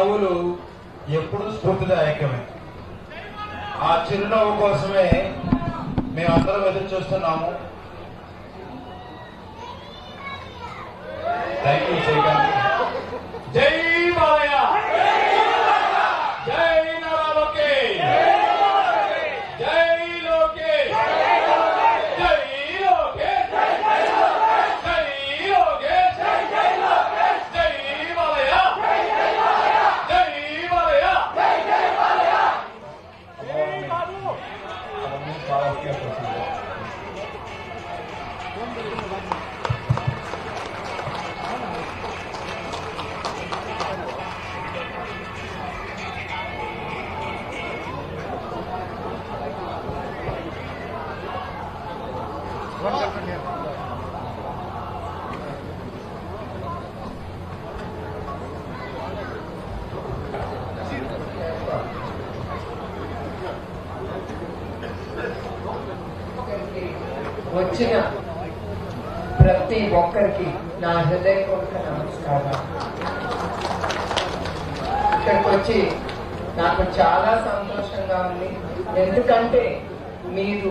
నవ్వులు ఎప్పుడు స్ఫూర్తిదాయకమే. ఆ చిరునవ్వు కోసమే మేమందరం ఎదురు చూస్తున్నాము. Thank you Srikanth. జై బాలయ్య, జై నారా లోకేష్, జై లోకేష్, జై లోకేష్, జై లోకేష్, జై బాలయ్య, జై బాలయ్య, జై బాలయ్య. వచ్చిన ప్రతి ఒక్కరికి నా హృదయపూర్వక నమస్కారం. ఇక్కడికి వచ్చి నాకు చాలా సంతోషంగా ఉంది. ఎందుకంటే మీరు